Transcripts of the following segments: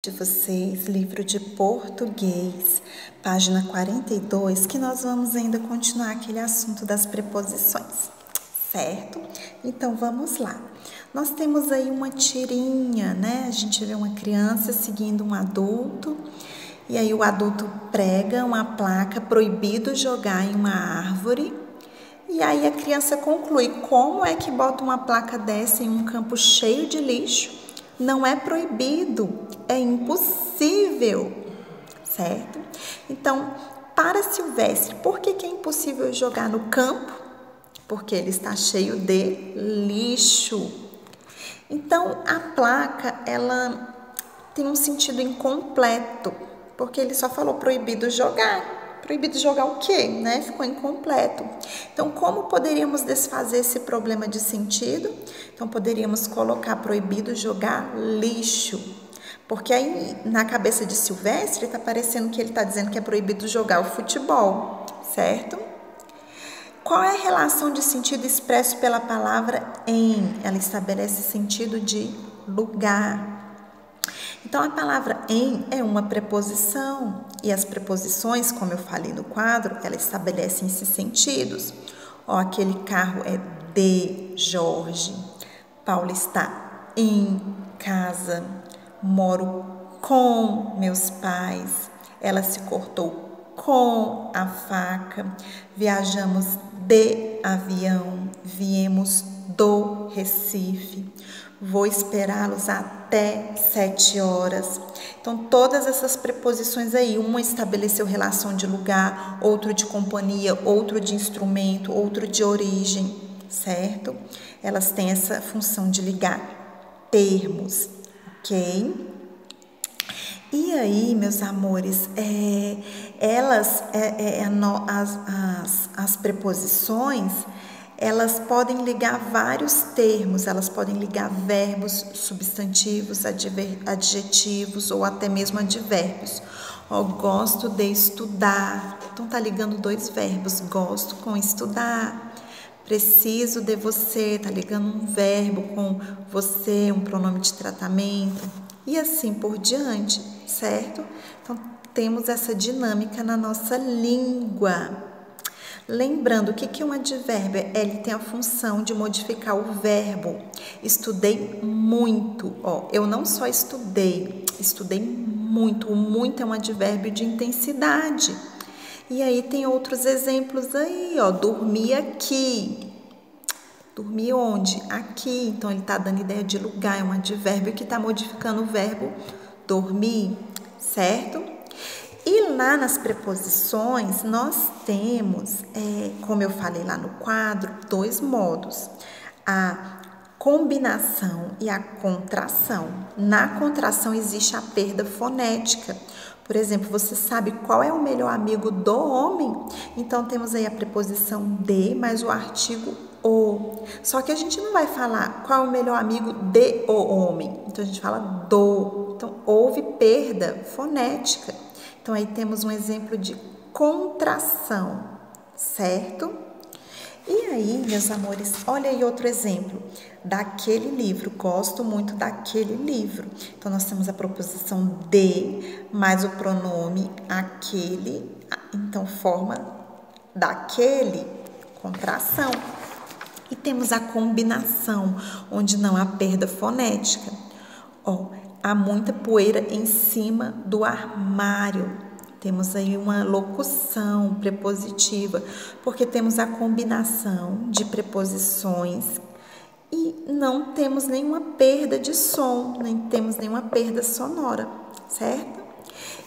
De vocês, livro de português, página 42, que nós vamos ainda continuar aquele assunto das preposições, certo? Então, vamos lá. Nós temos aí uma tirinha, né? A gente vê uma criança seguindo um adulto, e aí o adulto prega uma placa proibido jogar em uma árvore, e aí a criança conclui: como é que bota uma placa dessa em um campo cheio de lixo? Não é proibido, é impossível, certo? Então, para Silvestre, por que é impossível jogar no campo? Porque ele está cheio de lixo. Então, a placa, ela tem um sentido incompleto, porque ele só falou proibido jogar. Proibido jogar o quê, né? Ficou incompleto. Então, como poderíamos desfazer esse problema de sentido? Então, poderíamos colocar proibido jogar lixo. Porque aí, na cabeça de Silvestre, está parecendo que ele está dizendo que é proibido jogar o futebol, certo? Qual é a relação de sentido expresso pela palavra em? Ela estabelece sentido de lugar. Então, a palavra em é uma preposição, e as preposições, como eu falei no quadro, elas estabelecem esses sentidos. Ó, aquele carro é de Jorge, Paula está em casa, moro com meus pais, ela se cortou com a faca, viajamos de avião, viemos do Recife, vou esperá-los até 7 horas. Então, todas essas preposições aí, uma estabeleceu relação de lugar, outro de companhia, outro de instrumento, outro de origem, certo? Elas têm essa função de ligar termos, ok? E aí, meus amores, as preposições, elas podem ligar vários termos, elas podem ligar verbos, substantivos, adjetivos ou até mesmo advérbios. Ó, gosto de estudar, então tá ligando dois verbos, gosto com estudar. Preciso de você, tá ligando um verbo com você, um pronome de tratamento e assim por diante, certo? Então, temos essa dinâmica na nossa língua. Lembrando, o que é um advérbio? Ele tem a função de modificar o verbo. Estudei muito. Ó, eu não só estudei muito. O muito é um advérbio de intensidade. E aí tem outros exemplos aí, ó. Dormi aqui. Dormi onde? Aqui. Então, ele está dando ideia de lugar. É um advérbio que está modificando o verbo dormir, certo? E lá nas preposições, nós temos, como eu falei lá no quadro, dois modos. A combinação e a contração. Na contração existe a perda fonética. Por exemplo, você sabe qual é o melhor amigo do homem? Então, temos aí a preposição de mais o artigo o. Só que a gente não vai falar qual é o melhor amigo de o homem. Então, a gente fala do. Então, houve perda fonética. Então, aí temos um exemplo de contração, certo? E aí, meus amores, olha aí outro exemplo. Daquele livro, gosto muito daquele livro. Então, nós temos a proposição de, mais o pronome aquele. Então, forma daquele, contração. E temos a combinação, onde não há perda fonética. Ó, há muita poeira em cima do armário. Temos aí uma locução prepositiva, porque temos a combinação de preposições e não temos nenhuma perda de som, nem temos nenhuma perda sonora, certo?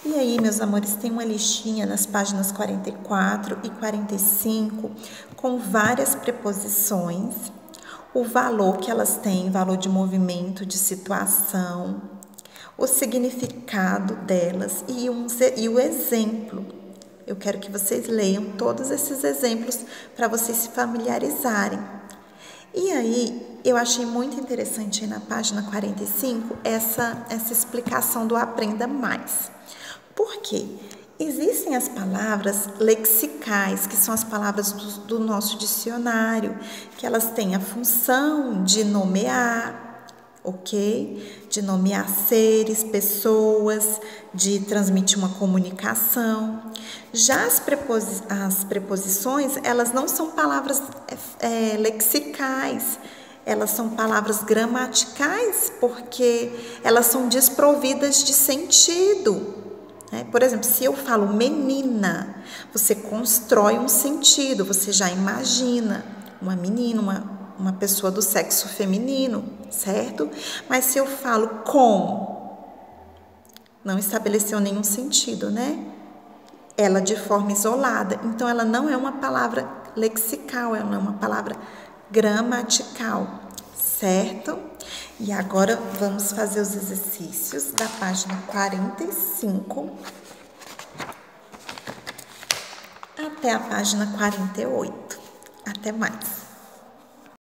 E aí, meus amores, tem uma listinha nas páginas 44 e 45 com várias preposições, o valor que elas têm, valor de movimento, de situação, o significado delas e o exemplo. Eu quero que vocês leiam todos esses exemplos para vocês se familiarizarem. E aí, eu achei muito interessante aí na página 45 essa explicação do Aprenda Mais. Por quê? Existem as palavras lexicais, que são as palavras do nosso dicionário, que elas têm a função de nomear, ok? De nomear seres, pessoas, de transmitir uma comunicação. Já as preposições, elas não são palavras lexicais, elas são palavras gramaticais, porque elas são desprovidas de sentido. Por exemplo, se eu falo menina, você constrói um sentido, você já imagina uma menina, uma pessoa do sexo feminino, certo? Mas se eu falo com, não estabeleceu nenhum sentido, né? Ela de forma isolada, então ela não é uma palavra lexical, ela é uma palavra gramatical, certo? E agora vamos fazer os exercícios da página 45 até a página 48. Até mais!